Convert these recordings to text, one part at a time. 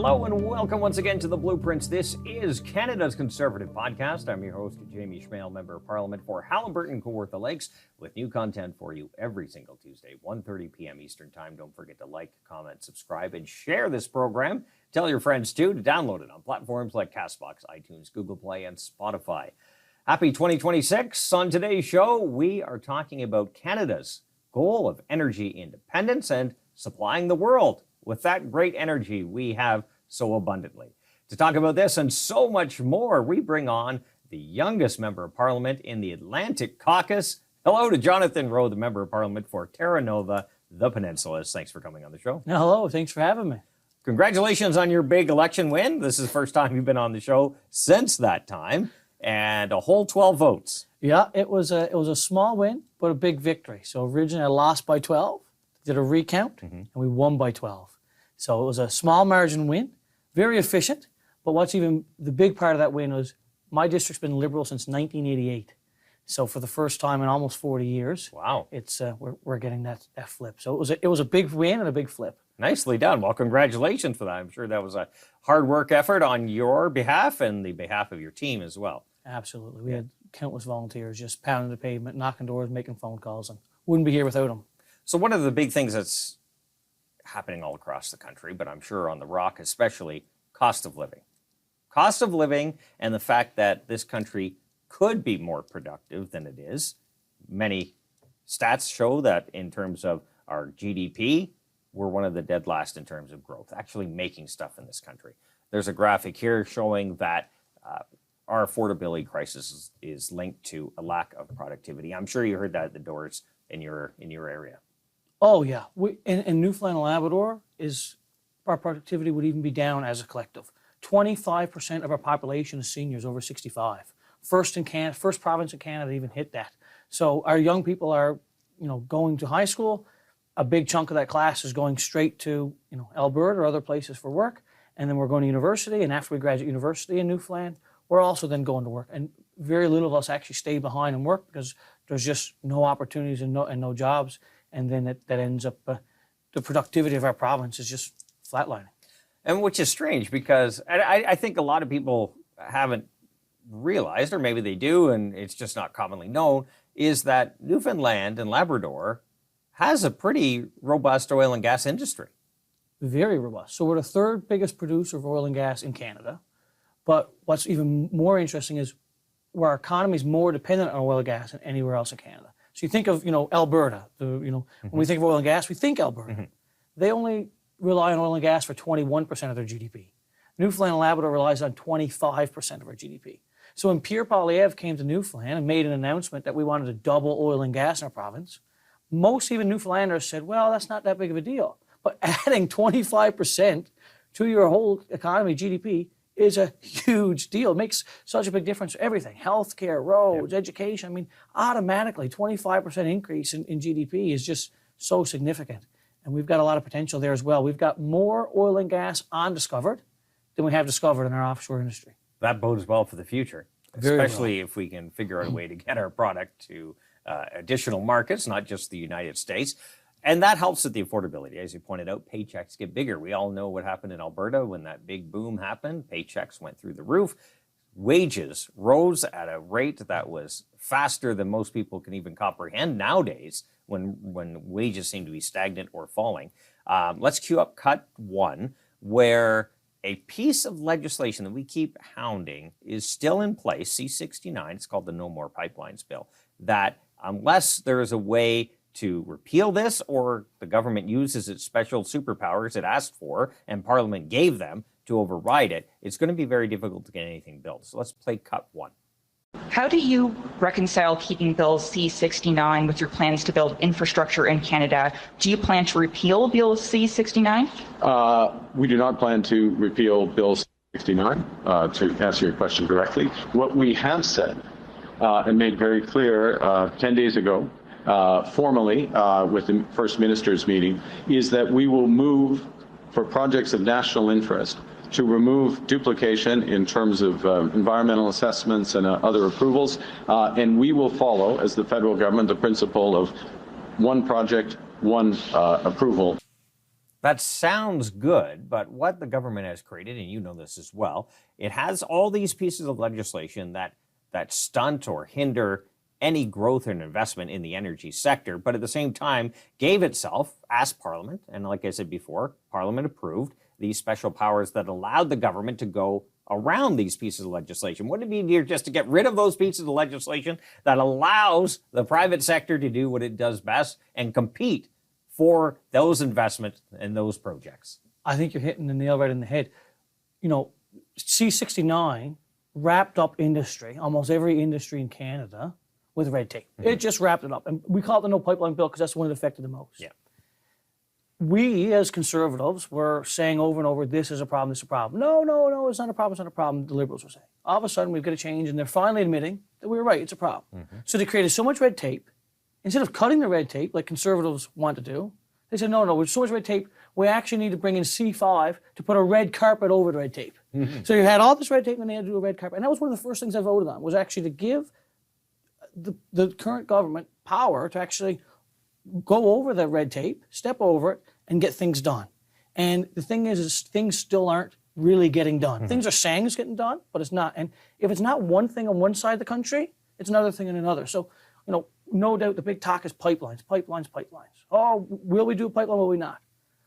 Hello and welcome once again to The Blueprints. This is Canada's Conservative Podcast. I'm your host, Jamie Schmale, Member of Parliament for Haliburton, Kawartha Lakes, with new content for you every single Tuesday, 1:30 p.m. Eastern Time. Don't forget to like, comment, subscribe, and share this program. Tell your friends, too, to download it on platforms like CastBox, iTunes, Google Play, and Spotify. Happy 2026. On today's show, we are talking about Canada's goal of energy independence and supplying the world with that great energy we have so abundantly. To talk about this and so much more, we bring on the youngest Member of Parliament in the Atlantic Caucus. Hello to Jonathan Rowe, the Member of Parliament for Terra Nova, the Peninsulas. Thanks for coming on the show. Hello, thanks for having me. Congratulations on your big election win. This is the first time you've been on the show since that time, and a whole 12 votes. Yeah, it was a small win, but a big victory. So originally I lost by 12, did a recount, and we won by 12. So it was a small margin win, very efficient. But what's even the big part of that win was my district's been Liberal since 1988. So for the first time in almost 40 years, wow, it's we're getting that flip. So it was a big win and a big flip. Nicely done. Well, congratulations for that. I'm sure that was a hard work effort on your behalf and the behalf of your team as well. Absolutely. We had countless volunteers just pounding the pavement, knocking doors, making phone calls, and wouldn't be here without them. So one of the big things that's happening all across the country, but I'm sure on the Rock especially, cost of living. Cost of living and the fact that this country could be more productive than it is. Many stats show that in terms of our GDP, we're one of the dead last in terms of growth, actually making stuff in this country. There's a graphic here showing that our affordability crisis is linked to a lack of productivity. I'm sure you heard that at the doors in your area. Oh, yeah. In Newfoundland and Labrador, our productivity would even be down as a collective. 25% of our population is seniors over 65. First province in Canada to even hit that. So our young people are, going to high school. A big chunk of that class is going straight to, Alberta or other places for work. And then we're going to university. And after we graduate university in Newfoundland, we're also then going to work. And very little of us actually stay behind and work because there's just no opportunities and no jobs. And then that ends up, the productivity of our province is just flatlining. And which is strange because I think a lot of people haven't realized, or maybe they do, and it's just not commonly known, is that Newfoundland and Labrador has a pretty robust oil and gas industry. Very robust. So we're the third biggest producer of oil and gas in Canada. But what's even more interesting is where our economy is more dependent on oil and gas than anywhere else in Canada. So you think of, Alberta, when we think of oil and gas, we think Alberta. They only rely on oil and gas for 21% of their GDP. Newfoundland and Labrador relies on 25% of our GDP. So when Pierre Poilievre came to Newfoundland and made an announcement that we wanted to double oil and gas in our province, most even Newfoundlanders said, well, that's not that big of a deal. But adding 25% to your whole economy, GDP, is a huge deal. It makes such a big difference for everything. Healthcare, roads, education. I mean, automatically, 25% increase in GDP is just so significant. And we've got a lot of potential there as well. We've got more oil and gas undiscovered than we have discovered in our offshore industry. That bodes well for the future, especially if we can figure out a way to get our product to additional markets, not just the United States. And that helps with the affordability. As you pointed out, paychecks get bigger. We all know what happened in Alberta when that big boom happened. Paychecks went through the roof. Wages rose at a rate that was faster than most people can even comprehend nowadays when wages seem to be stagnant or falling. Let's cue up cut one, where a piece of legislation that we keep hounding is still in place, C-69, it's called the No More Pipelines Bill, that unless there is a way to repeal this or the government uses its special superpowers it asked for and Parliament gave them to override it, it's going to be very difficult to get anything built. So let's play cut one. How do you reconcile keeping Bill C-69 with your plans to build infrastructure in Canada? Do you plan to repeal Bill C-69? We do not plan to repeal Bill C-69, to answer your question directly. What we have said and made very clear 10 days ago, formally with the First Minister's meeting, is that we will move for projects of national interest to remove duplication in terms of environmental assessments and other approvals, and we will follow, as the federal government, the principle of one project, one approval. That sounds good, but what the government has created, and you know this as well, it has all these pieces of legislation that stunt or hinder any growth and investment in the energy sector, but at the same time gave itself, asked Parliament, and like I said before, Parliament approved these special powers that allowed the government to go around these pieces of legislation. Wouldn't it be easier just to get rid of those pieces of legislation that allows the private sector to do what it does best and compete for those investments and those projects? I think you're hitting the nail right in the head. You know, C69 wrapped up industry, almost every industry in Canada, with red tape. It just wrapped it up. And we call it the No Pipeline Bill because that's the one that affected the most. Yeah. We, as Conservatives, were saying over and over, this is a problem, this is a problem. No, it's not a problem, it's not a problem, the Liberals were saying. All of a sudden, we've got a change, and they're finally admitting that we were right, it's a problem. So they created so much red tape. Instead of cutting the red tape, like Conservatives want to do, they said, no, with so much red tape, we actually need to bring in C5 to put a red carpet over the red tape. So you had all this red tape, and they had to do a red carpet. And that was one of the first things I voted on, was actually to give the current government power to actually go over the red tape, step over it, and get things done. And the thing is things still aren't really getting done. Things are saying it's getting done, but it's not. And if it's not one thing on one side of the country, it's another thing in another. So, you know, no doubt the big talk is pipelines. Oh, will we do a pipeline, will we not?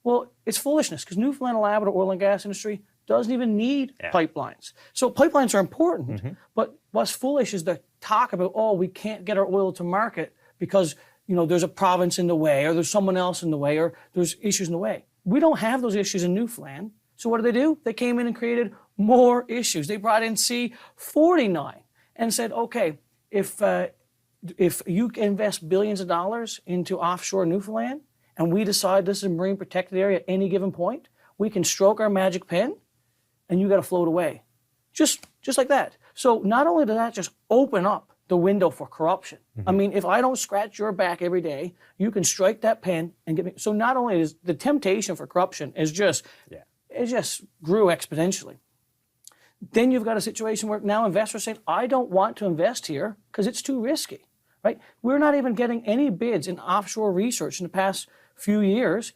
Well, it's foolishness, because Newfoundland and Labrador oil and gas industry doesn't even need pipelines. So pipelines are important, but what's foolish is the talk about, oh, we can't get our oil to market because, you know, there's a province in the way, or there's someone else in the way, or there's issues in the way. We don't have those issues in Newfoundland. So what do? They came in and created more issues. They brought in C49 and said, okay, if you invest billions of dollars into offshore Newfoundland, and we decide this is a marine protected area at any given point, we can stroke our magic pen, and you got to float away, just like that. So not only does that just open up the window for corruption. I mean, if I don't scratch your back every day, you can strike that pen and get me. So not only is the temptation for corruption it just grew exponentially. Then you've got a situation where now investors say, I don't want to invest here because it's too risky, right? We're not even getting any bids in offshore research in the past few years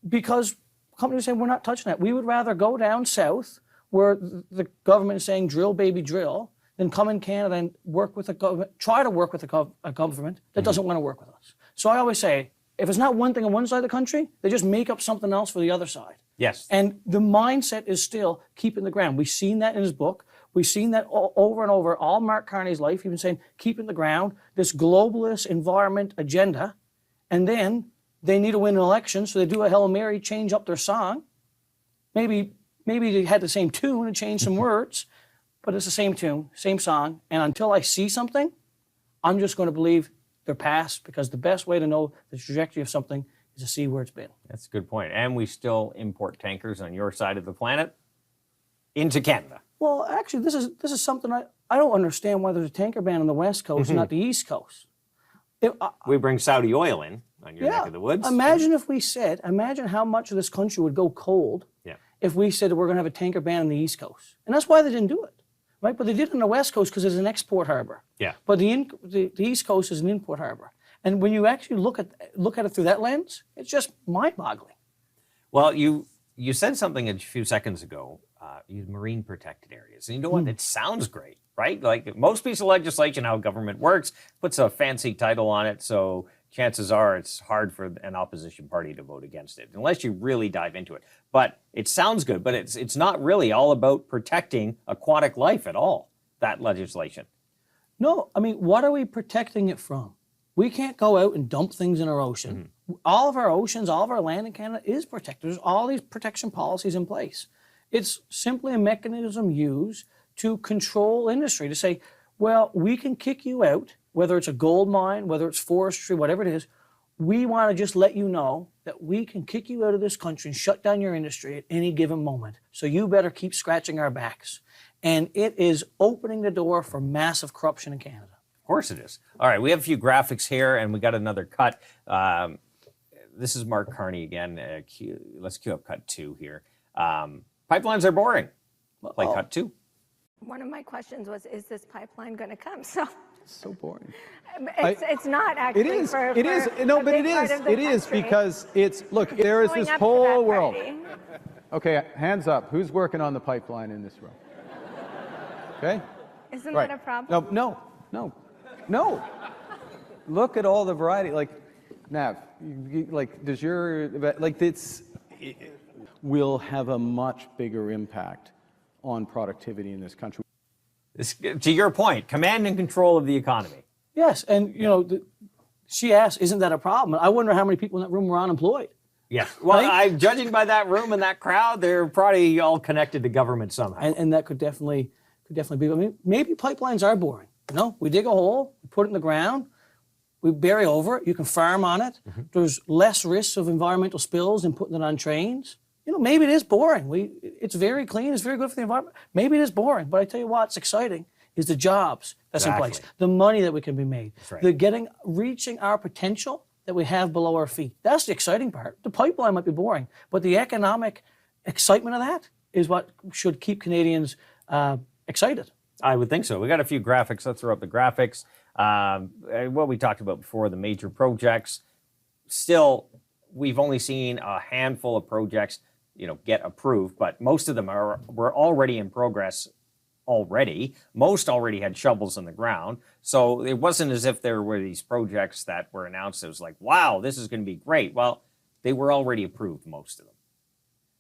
because companies are saying, we're not touching that. We would rather go down south where the government is saying, drill, baby, drill, than come in Canada and work with a government, try to work with a government that doesn't want to work with us. So I always say, if it's not one thing on one side of the country, they just make up something else for the other side. Yes. And the mindset is still keeping the ground. We've seen that in his book. We've seen that over and over, all Mark Carney's life. He's been saying, keeping the ground, this globalist environment agenda, and then they need to win an election, so they do a Hail Mary, change up their song. Maybe they had the same tune and changed some words, but it's the same tune, same song. And until I see something, I'm just going to believe they're past, because the best way to know the trajectory of something is to see where it's been. That's a good point. And we still import tankers on your side of the planet into Canada. Well, actually, this is something I don't understand why there's a tanker ban on the West Coast and not the East Coast. We bring Saudi oil in on your neck of the woods. Imagine how much of this country would go cold if we said we're going to have a tanker ban on the East Coast. And that's why they didn't do it, right? But they did it on the West Coast because it's an export harbor. Yeah. But the East Coast is an import harbor. And when you actually look at it through that lens, it's just mind-boggling. Well, you said something a few seconds ago, marine protected areas. And you know what? It sounds great, right? Like most pieces of legislation, how government works, puts a fancy title on it, so chances are it's hard for an opposition party to vote against it, unless you really dive into it. But it sounds good, but it's not really all about protecting aquatic life at all, that legislation. No, I mean, what are we protecting it from? We can't go out and dump things in our ocean. All of our oceans, all of our land in Canada is protected. There's all these protection policies in place. It's simply a mechanism used to control industry, to say, well, we can kick you out, whether it's a gold mine, whether it's forestry, whatever it is. We want to just let you know that we can kick you out of this country and shut down your industry at any given moment. So you better keep scratching our backs. And it is opening the door for massive corruption in Canada. Of course it is. All right, we have a few graphics here, and we got another cut. This is Mark Carney again. Let's cue up cut 2 here. Pipelines are boring. Play cut 2. One of my questions was, is this pipeline going to come? So so boring. It's not actually. It is. For, It is. for No, a but it big part is. of the It is country. because it's. Look, there is Showing this up to whole that world. party. Okay, hands up. Who's working on the pipeline in this room? Okay. Isn't Right. that a problem? No. Look at all the variety. Like, Nav, like, does your, like, will have a much bigger impact on productivity in this country. To your point, command and control of the economy. Yes, and she asked, "Isn't that a problem?" I wonder how many people in that room were unemployed. Yeah. Well, Right? judging by that room and that crowd, they're probably all connected to government somehow. And that could definitely be. I mean, maybe pipelines are boring. We dig a hole, we put it in the ground, we bury over it. You can farm on it. Mm-hmm. There's less risks of environmental spills than putting it on trains. Maybe it is boring. It's very clean. It's very good for the environment. Maybe it is boring, but I tell you what's exciting is the jobs that's in place, Exactly. the money that we can be made, right. the reaching our potential that we have below our feet. That's the exciting part. The pipeline might be boring, but the economic excitement of that is what should keep Canadians excited. I would think so. We got a few graphics. Let's throw up the graphics. What we talked about before, the major projects. Still, we've only seen a handful of projects, get approved, but most of them were already in progress already. Most already had shovels in the ground. So it wasn't as if there were these projects that were announced. It was like, wow, this is going to be great. Well, they were already approved, most of them.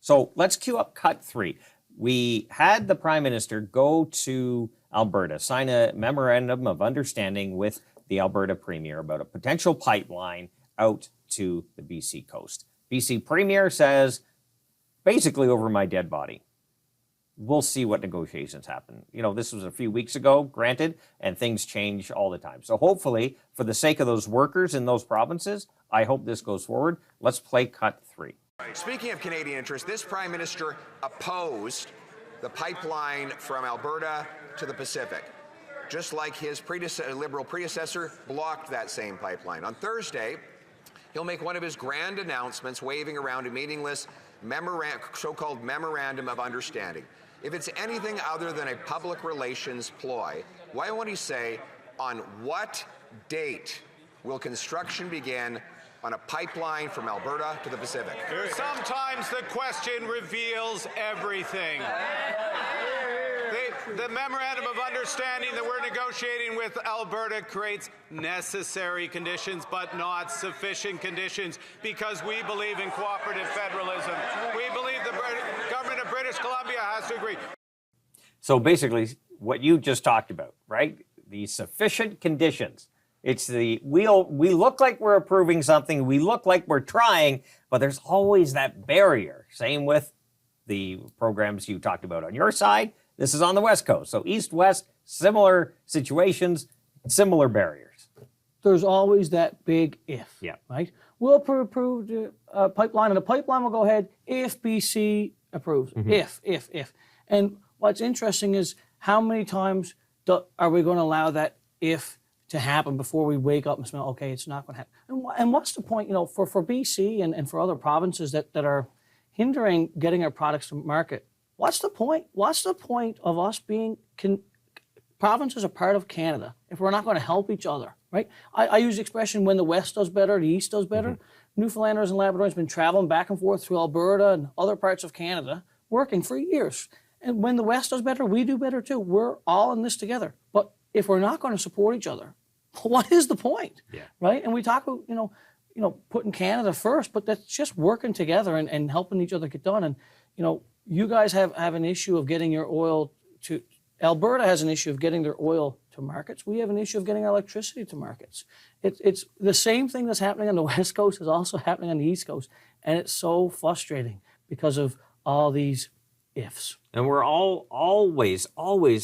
So let's cue up cut 3. We had the Prime Minister go to Alberta, sign a memorandum of understanding with the Alberta Premier about a potential pipeline out to the BC coast. BC Premier says, basically over my dead body. We'll see what negotiations happen. This was a few weeks ago, granted, and things change all the time. So hopefully, for the sake of those workers in those provinces, I hope this goes forward. Let's play cut 3. Speaking of Canadian interest, this Prime Minister opposed the pipeline from Alberta to the Pacific, just like his Liberal predecessor blocked that same pipeline. On Thursday, he'll make one of his grand announcements, waving around a meaningless so-called Memorandum of Understanding. If it's anything other than a public relations ploy, why won't he say, on what date will construction begin on a pipeline from Alberta to the Pacific? Sometimes the question reveals everything. The Memorandum of Understanding that we're negotiating with Alberta creates necessary conditions, but not sufficient conditions, because we believe in cooperative federalism. We believe the government of British Columbia has to agree. So basically, what you just talked about, right? The sufficient conditions. It's we look like we're approving something, we look like we're trying, but there's always that barrier. Same with the programs you talked about on your side. This is on the West Coast. So East-West, similar situations, similar barriers. There's always that big if, Yeah. right? We'll approve the pipeline, and the pipeline will go ahead if BC approves. If. And what's interesting is how many times are we going to allow that if to happen before we wake up and smell, okay, it's not going to happen. And what's the point, for BC and for other provinces that are hindering getting our products to market? What's the point? What's the point of us being provinces are part of Canada if we're not going to help each other, right? I use the expression, when the West does better, the East does better. Newfoundlanders and Labradorians have been traveling back and forth through Alberta and other parts of Canada, working for years. And when the West does better, we do better too. We're all in this together. But if we're not going to support each other, what is the point, right? And we talk about, putting Canada first, but that's just working together and helping each other get done. And, you guys have an issue of getting your oil to, Alberta has an issue of getting their oil to markets. We have an issue of getting our electricity to markets. It's the same thing that's happening on the West Coast is also happening on the East Coast. And it's so frustrating because of all these ifs. And we're always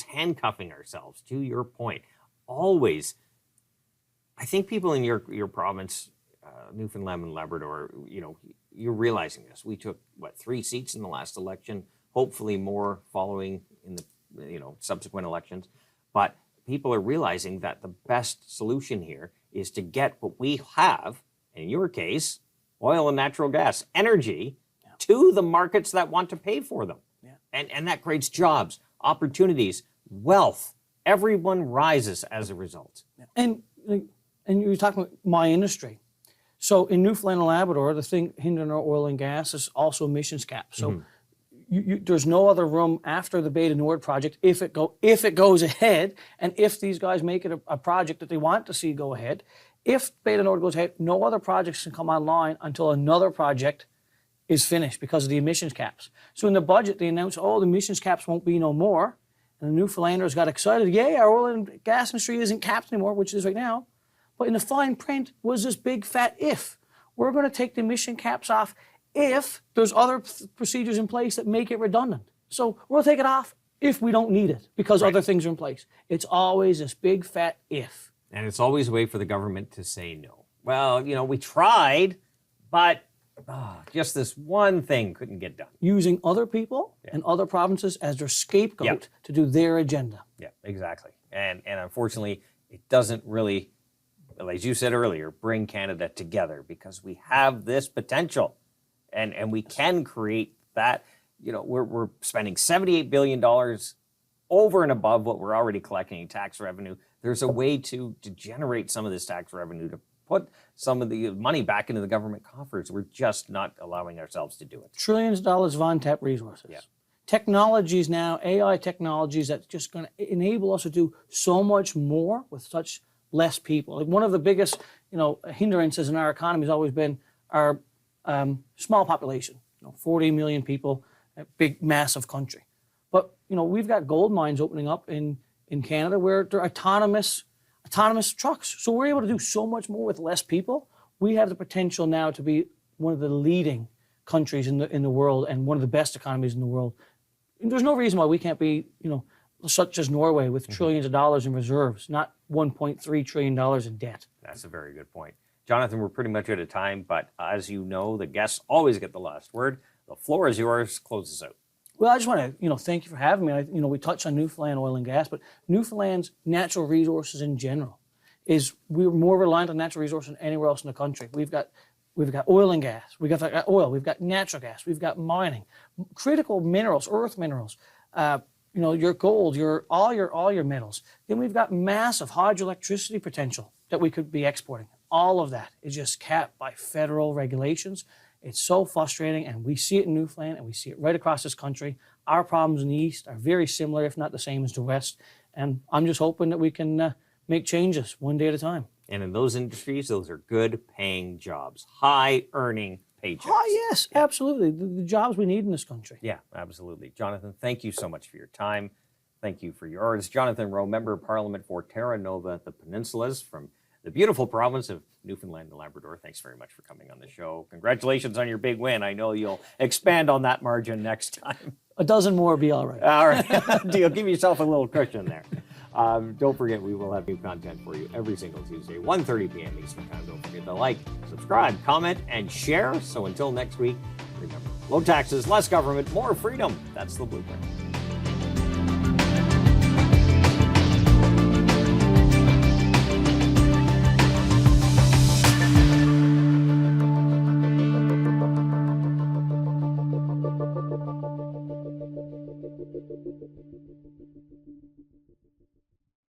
handcuffing ourselves, to your point. Always. I think people in your province, Newfoundland and Labrador, you're realizing this. We took, 3 seats in the last election, hopefully more following in the, subsequent elections. But people are realizing that the best solution here is to get what we have, in your case, oil and natural gas, energy, to the markets that want to pay for them. And that creates jobs, opportunities, wealth, everyone rises as a result. And you're talking about my industry. So in Newfoundland and Labrador, the thing hindering our oil and gas is also emissions caps. So there's no other room after the Beta Nord project if it goes ahead, and if these guys make it a project that they want to see go ahead. If Beta Nord goes ahead, no other projects can come online until another project is finished because of the emissions caps. So in the budget, they announced, the emissions caps won't be no more. And the Newfoundlanders got excited. Yay, our oil and gas industry isn't capped anymore, which it is right now. But in the fine print was this big fat if. We're going to take the emission caps off if there's other procedures in place that make it redundant. So we'll take it off if we don't need it because other things are in place. It's always this big fat if. And it's always a way for the government to say no. Well, we tried, but just this one thing couldn't get done. Using other people and other provinces as their scapegoat to do their agenda. Yeah, exactly. And unfortunately, it doesn't really, as you said earlier, bring Canada together because we have this potential and we can create that. We're spending $78 billion over and above what we're already collecting in tax revenue. There's a way to generate some of this tax revenue, to put some of the money back into the government coffers. We're just not allowing ourselves to do it. Trillions of dollars of untapped resources. Yeah. Technologies now, AI technologies that's just going to enable us to do so much more with such less people. Like one of the biggest, hindrances in our economy has always been our small population. 40 million people, a big, massive country. But we've got gold mines opening up in Canada where they're autonomous trucks. So we're able to do so much more with less people. We have the potential now to be one of the leading countries in the world and one of the best economies in the world. And there's no reason why we can't be, such as Norway with trillions of dollars in reserves, not $1.3 trillion in debt. That's a very good point. Jonathan, we're pretty much out of time, but as you know, the guests always get the last word. The floor is yours. Close this out. Well, I just want to, thank you for having me. We touched on Newfoundland oil and gas, but Newfoundland's natural resources in general we're more reliant on natural resources than anywhere else in the country. We've got oil and gas. We've got oil. We've got natural gas. We've got mining, critical minerals, earth minerals. Your gold, all your metals. Then we've got massive hydroelectricity potential that we could be exporting. All of that is just capped by federal regulations. It's so frustrating, and we see it in Newfoundland, and we see it right across this country. Our problems in the East are very similar, if not the same as the West, and I'm just hoping that we can make changes one day at a time. And in those industries, those are good-paying jobs, high-earning paychecks. Oh, yes, absolutely. The jobs we need in this country. Yeah, absolutely. Jonathan, thank you so much for your time. Thank you for yours. Jonathan Rowe, Member of Parliament for Terra Nova, the Peninsulas, from the beautiful province of Newfoundland and Labrador. Thanks very much for coming on the show. Congratulations on your big win. I know you'll expand on that margin next time. A dozen more will be all right. All right. Deal. Give yourself a little cushion there. Don't forget, we will have new content for you every single Tuesday, 1:30 p.m. Eastern Time. Don't forget to like, subscribe, comment, and share. So until next week, remember, low taxes, less government, more freedom. That's the blueprint.